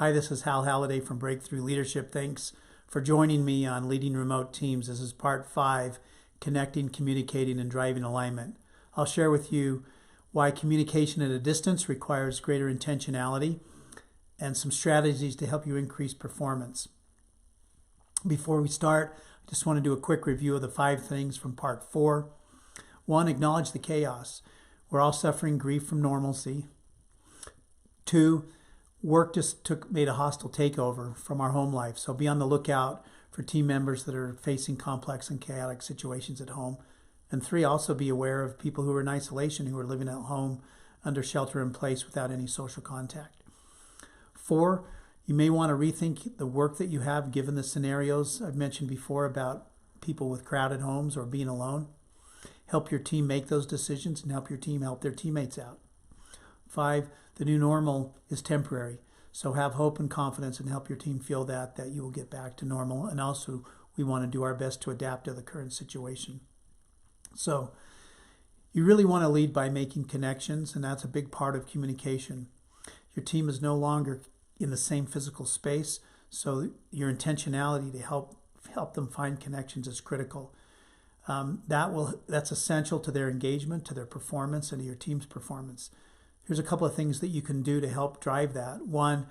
Hi, this is Hal Halliday from Breakthrough Leadership. Thanks for joining me on Leading Remote Teams. This is part 5, Connecting, Communicating, and Driving Alignment. I'll share with you why communication at a distance requires greater intentionality and some strategies to help you increase performance. Before we start, I just want to do a quick review of the 5 things from part 4. 1, acknowledge the chaos. We're all suffering grief from normalcy. 2, work just made a hostile takeover from our home life. So be on the lookout for team members that are facing complex and chaotic situations at home. And 3, also be aware of people who are in isolation, who are living at home under shelter in place without any social contact. 4, you may want to rethink the work that you have given the scenarios I've mentioned before about people with crowded homes or being alone. Help your team make those decisions and help your team help their teammates out. 5, the new normal is temporary. So have hope and confidence and help your team feel that you will get back to normal. And also, we want to do our best to adapt to the current situation. So you really want to lead by making connections, and that's a big part of communication. Your team is no longer in the same physical space, so your intentionality to help them find connections is critical. That's essential to their engagement, to their performance, and to your team's performance. Here's a couple of things that you can do to help drive that. 1,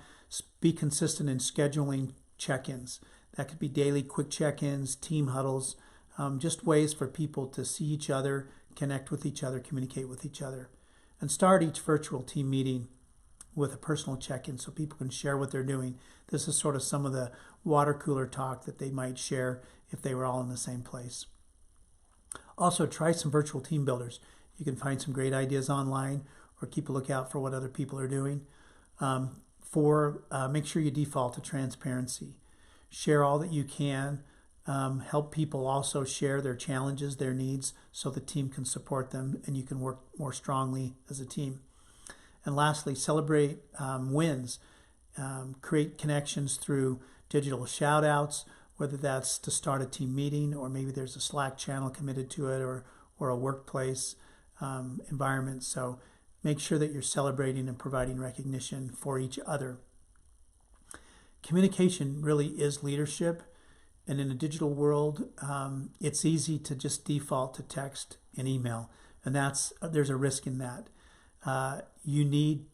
be consistent in scheduling check-ins. That could be daily quick check-ins, team huddles, just ways for people to see each other, connect with each other, communicate with each other. And start each virtual team meeting with a personal check-in so people can share what they're doing. This is sort of some of the water cooler talk that they might share if they were all in the same place. Also, try some virtual team builders. You can find some great ideas online or keep a lookout for what other people are doing. 4, make sure you default to transparency. Share all that you can. Help people also share their challenges, their needs, so the team can support them and you can work more strongly as a team. And lastly, celebrate wins. Create connections through digital shout-outs, whether that's to start a team meeting or maybe there's a Slack channel committed to it or a workplace environment. So make sure that you're celebrating and providing recognition for each other. Communication really is leadership. And in a digital world, it's easy to just default to text and email. And there's a risk in that. You need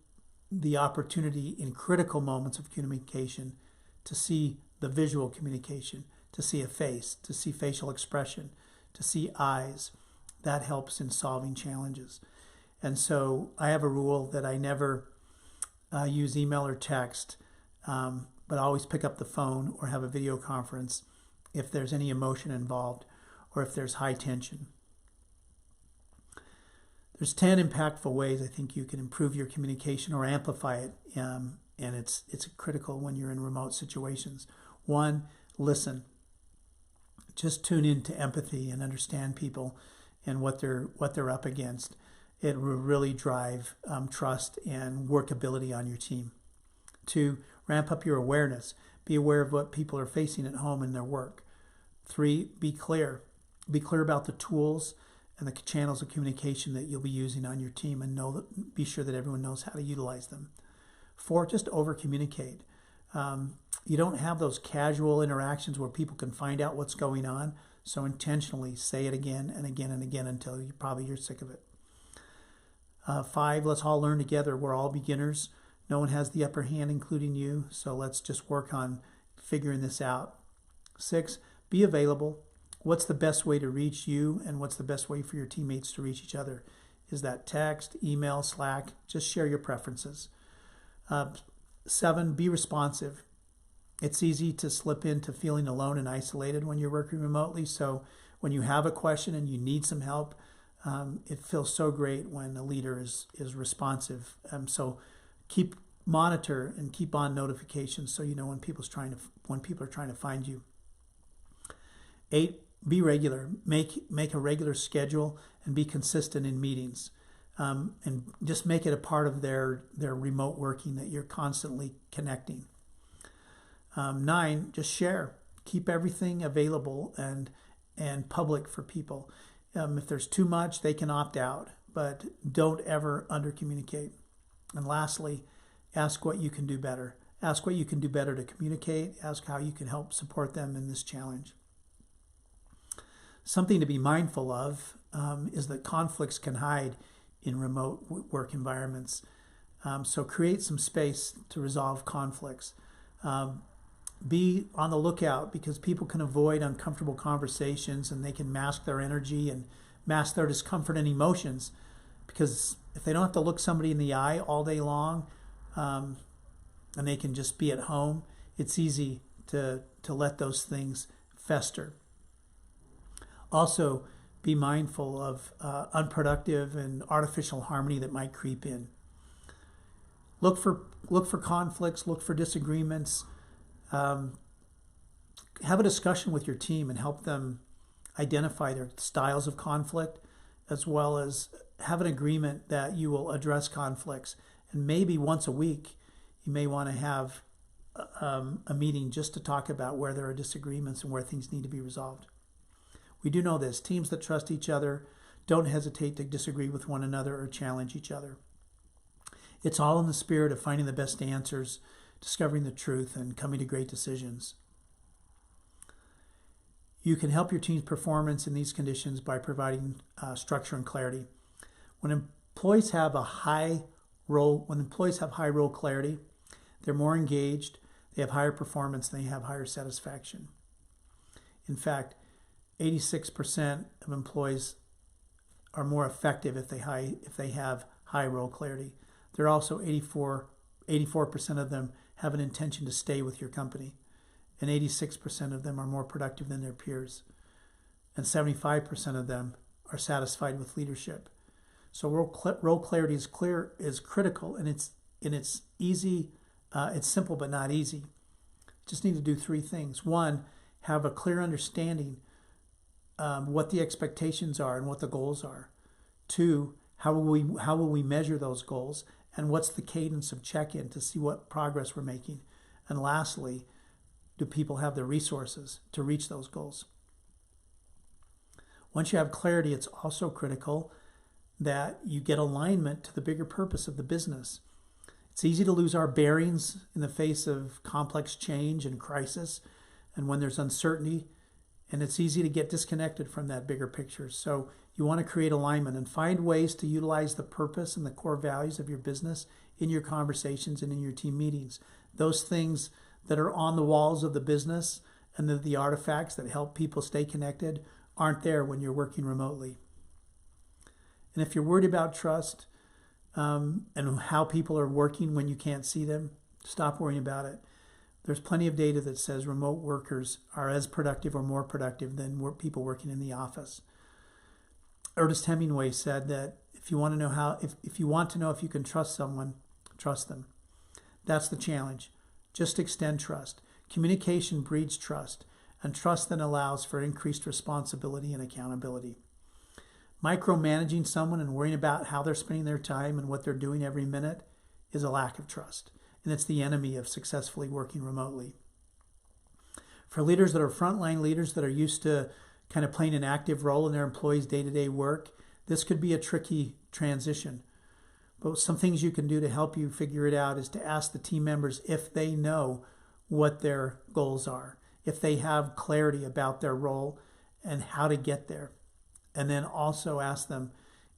the opportunity in critical moments of communication to see the visual communication, to see a face, to see facial expression, to see eyes. That helps in solving challenges. And so I have a rule that I never use email or text, but always pick up the phone or have a video conference if there's any emotion involved or if there's high tension. There's 10 impactful ways I think you can improve your communication or amplify it, and it's critical when you're in remote situations. 1, listen. Just tune into empathy and understand people and what they're up against. It will really drive trust and workability on your team. 2, ramp up your awareness. Be aware of what people are facing at home in their work. 3, be clear. Be clear about the tools and the channels of communication that you'll be using on your team and be sure that everyone knows how to utilize them. 4, just over-communicate. You don't have those casual interactions where people can find out what's going on, so intentionally say it again and again and again until you're sick of it. 5, let's all learn together. We're all beginners. No one has the upper hand, including you, so let's just work on figuring this out. 6, be available. What's the best way to reach you and what's the best way for your teammates to reach each other? Is that text, email, Slack? Just share your preferences. 7, be responsive. It's easy to slip into feeling alone and isolated when you're working remotely, so when you have a question and you need some help, it feels so great when a leader is responsive. So monitor and keep on notifications so you know when people are trying to find you. 8, be regular. Make a regular schedule and be consistent in meetings. And just make it a part of their remote working that you're constantly connecting. 9, just share. Keep everything available and public for people. If there's too much, they can opt out, but don't ever under-communicate. And lastly, ask what you can do better. Ask what you can do better to communicate. Ask how you can help support them in this challenge. Something to be mindful of is that conflicts can hide in remote work environments. So create some space to resolve conflicts. Be on the lookout because people can avoid uncomfortable conversations and they can mask their energy and mask their discomfort and emotions, because if they don't have to look somebody in the eye all day long and they can just be at home, it's easy to let those things fester. Also, be mindful of unproductive and artificial harmony that might creep in. Look for conflicts, look for disagreements. Have a discussion with your team and help them identify their styles of conflict, as well as have an agreement that you will address conflicts. And maybe once a week, you may want to have a meeting just to talk about where there are disagreements and where things need to be resolved. We do know this. Teams that trust each other don't hesitate to disagree with one another or challenge each other. It's all in the spirit of finding the best answers, discovering the truth, and coming to great decisions. You can help your team's performance in these conditions by providing structure and clarity. When employees have high role clarity, they're more engaged, they have higher performance, and they have higher satisfaction. In fact, 86% of employees are more effective if they have high role clarity. They're also 84% of them have an intention to stay with your company, and 86% of them are more productive than their peers, and 75% of them are satisfied with leadership. So role clarity is critical, and it's easy. It's simple but not easy. Just need to do three things. One, have a clear understanding what the expectations are and what the goals are. Two, how will we measure those goals, and what's the cadence of check-in to see what progress we're making? And lastly, do people have the resources to reach those goals? Once you have clarity, it's also critical that you get alignment to the bigger purpose of the business. It's easy to lose our bearings in the face of complex change and crisis, and when there's uncertainty, and it's easy to get disconnected from that bigger picture. So you want to create alignment and find ways to utilize the purpose and the core values of your business in your conversations and in your team meetings. Those things that are on the walls of the business and the artifacts that help people stay connected aren't there when you're working remotely. And if you're worried about trust and how people are working when you can't see them, stop worrying about it. There's plenty of data that says remote workers are as productive or more productive than people working in the office. Ernest Hemingway said that if you want to know if you can trust someone, trust them. That's the challenge. Just extend trust. Communication breeds trust, and trust then allows for increased responsibility and accountability. Micromanaging someone and worrying about how they're spending their time and what they're doing every minute is a lack of trust, and it's the enemy of successfully working remotely. For leaders that are frontline leaders that are used to kind of playing an active role in their employees' day-to-day work, this could be a tricky transition. But some things you can do to help you figure it out is to ask the team members if they know what their goals are, if they have clarity about their role and how to get there. And then also ask them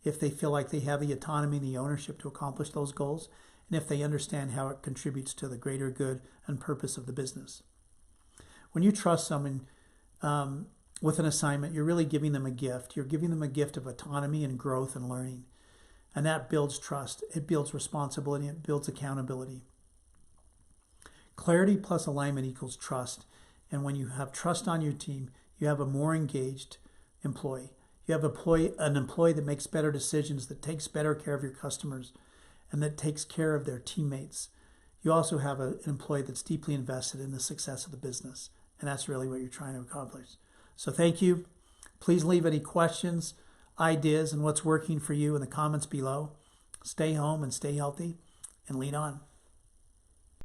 if they feel like they have the autonomy and the ownership to accomplish those goals, and if they understand how it contributes to the greater good and purpose of the business. When you trust someone with an assignment, you're really giving them a gift. You're giving them a gift of autonomy and growth and learning. And that builds trust. It builds responsibility. It builds accountability. Clarity plus alignment equals trust. And when you have trust on your team, you have a more engaged employee. You have an employee that makes better decisions, that takes better care of your customers, and that takes care of their teammates. You also have an employee that's deeply invested in the success of the business. And that's really what you're trying to accomplish. So thank you. Please leave any questions, ideas, and what's working for you in the comments below. Stay home and stay healthy and lead on.